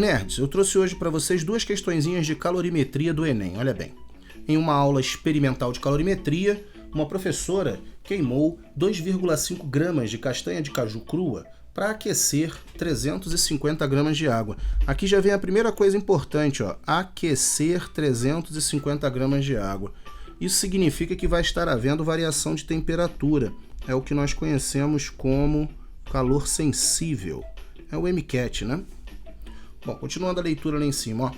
Nerds, eu trouxe hoje para vocês duas questõezinhas de calorimetria do Enem, olha bem. Em uma aula experimental de calorimetria, uma professora queimou 2,5 gramas de castanha de caju crua para aquecer 350 gramas de água. Aqui já vem a primeira coisa importante, ó, aquecer 350 gramas de água. Isso significa que vai estar havendo variação de temperatura. É o que nós conhecemos como calor sensível. É o MCAT, né? Bom, continuando a leitura lá em cima, ó.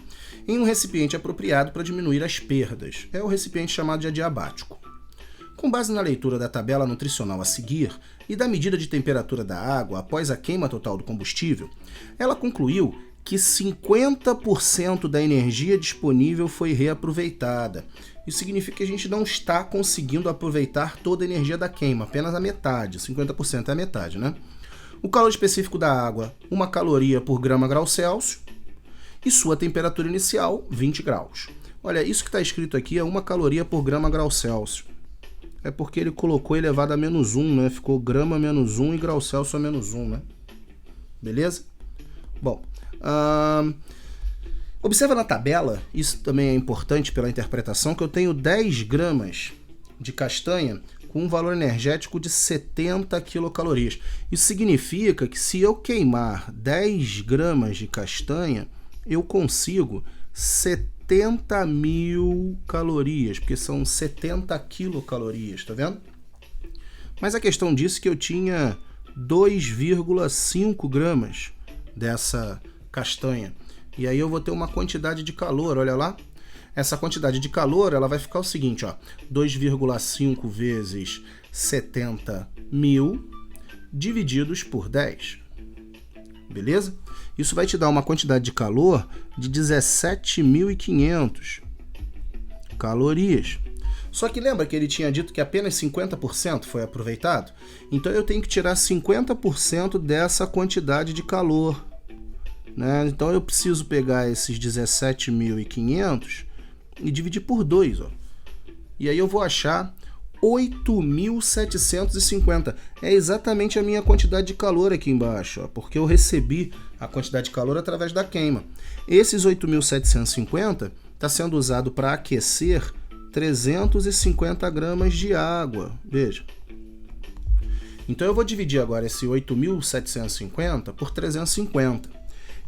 Em um recipiente apropriado para diminuir as perdas. É o recipiente chamado de adiabático. Com base na leitura da tabela nutricional a seguir e da medida de temperatura da água após a queima total do combustível, ela concluiu que 50% da energia disponível foi reaproveitada. Isso significa que a gente não está conseguindo aproveitar toda a energia da queima, apenas a metade, 50% é a metade, né? O calor específico da água, 1 caloria por grama grau Celsius, e sua temperatura inicial, 20 graus. Olha, isso que está escrito aqui é 1 caloria por grama grau Celsius. É porque ele colocou elevado a -1, né? Ficou grama -1 e grau Celsius a -1, né? Beleza? Bom, observa na tabela, isso também é importante pela interpretação, que eu tenho 10 gramas de castanha com um valor energético de 70 quilocalorias. Isso significa que se eu queimar 10 gramas de castanha, eu consigo 70.000 calorias, porque são 70 quilocalorias, tá vendo? Mas a questão disse que eu tinha 2,5 gramas dessa castanha. E aí eu vou ter uma quantidade de calor, olha lá. Essa quantidade de calor, ela vai ficar o seguinte, ó, 2,5 vezes 70.000 divididos por 10. Beleza? Isso vai te dar uma quantidade de calor de 17.500 calorias. Só que lembra que ele tinha dito que apenas 50% foi aproveitado? Então eu tenho que tirar 50% dessa quantidade de calor, né? Então eu preciso pegar esses 17.500 e dividir por 2, ó. E aí eu vou achar 8.750. É exatamente a minha quantidade de calor aqui embaixo, ó, porque eu recebi a quantidade de calor através da queima. Esses 8.750 está sendo usado para aquecer 350 gramas de água. Veja. Então eu vou dividir agora esse 8.750 por 350.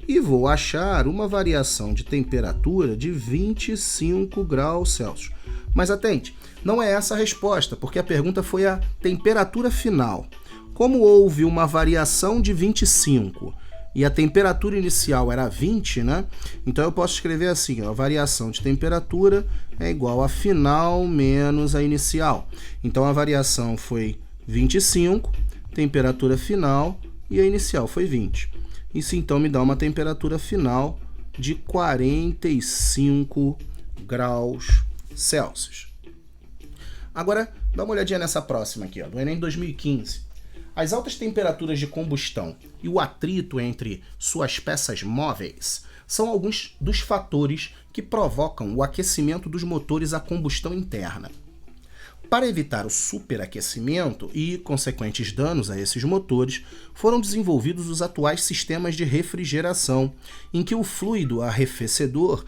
E vou achar uma variação de temperatura de 25 graus Celsius. Mas atente, não é essa a resposta, porque a pergunta foi a temperatura final. Como houve uma variação de 25 e a temperatura inicial era 20, né? Então eu posso escrever assim, ó, a variação de temperatura é igual a final menos a inicial. Então a variação foi 25, temperatura final, e a inicial foi 20. Isso então me dá uma temperatura final de 45 graus Celsius. Agora, dá uma olhadinha nessa próxima aqui, ó, do Enem 2015. As altas temperaturas de combustão e o atrito entre suas peças móveis são alguns dos fatores que provocam o aquecimento dos motores a combustão interna. Para evitar o superaquecimento e consequentes danos a esses motores, foram desenvolvidos os atuais sistemas de refrigeração, em que o fluido arrefecedor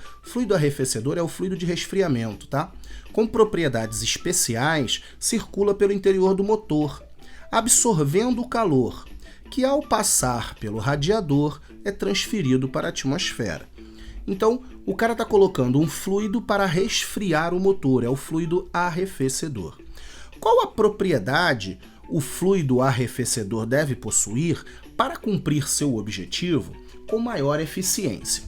é o fluido de resfriamento, tá? Com propriedades especiais, circula pelo interior do motor, absorvendo o calor, que ao passar pelo radiador é transferido para a atmosfera. Então, o cara está colocando um fluido para resfriar o motor, é o fluido arrefecedor. Qual a propriedade o fluido arrefecedor deve possuir para cumprir seu objetivo com maior eficiência?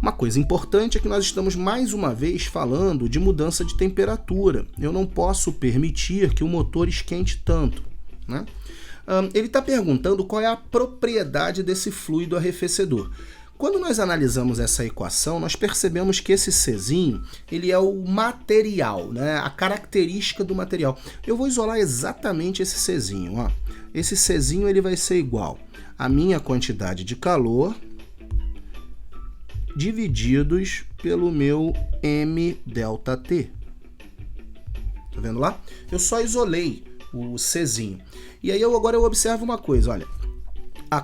Uma coisa importante é que nós estamos mais uma vez falando de mudança de temperatura. Eu não posso permitir que o motor esquente tanto, né? Ele está perguntando qual é a propriedade desse fluido arrefecedor. Quando nós analisamos essa equação, nós percebemos que esse Czinho, ele é o material, né? A característica do material. Eu vou isolar exatamente esse Czinho, ó. Esse Czinho ele vai ser igual à minha quantidade de calor divididos pelo meu mΔT. Tá vendo lá? Eu só isolei o Czinho. E aí agora eu observo uma coisa, olha.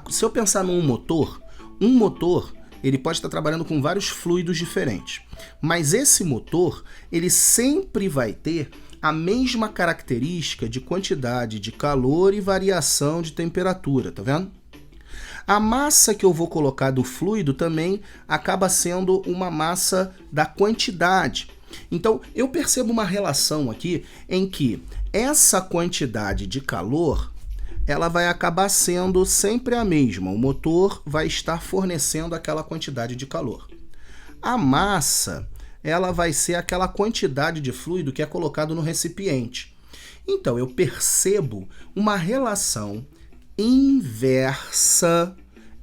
Se eu pensar num motor, um motor ele pode estar trabalhando com vários fluidos diferentes. Mas esse motor, ele sempre vai ter a mesma característica de quantidade de calor e variação de temperatura, tá vendo? A massa que eu vou colocar do fluido também acaba sendo uma massa da quantidade. Então, eu percebo uma relação aqui em que essa quantidade de calor ela vai acabar sendo sempre a mesma. O motor vai estar fornecendo aquela quantidade de calor. A massa, ela vai ser aquela quantidade de fluido que é colocado no recipiente. Então, eu percebo uma relação inversa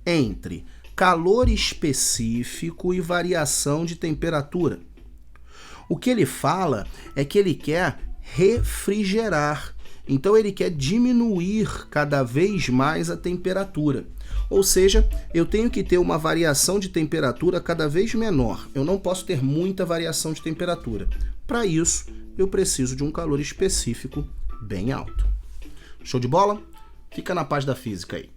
entre calor específico e variação de temperatura. O que ele fala é que ele quer refrigerar. Então ele quer diminuir cada vez mais a temperatura. Ou seja, eu tenho que ter uma variação de temperatura cada vez menor. Eu não posso ter muita variação de temperatura. Para isso, eu preciso de um calor específico bem alto. Show de bola? Fica na paz da física aí.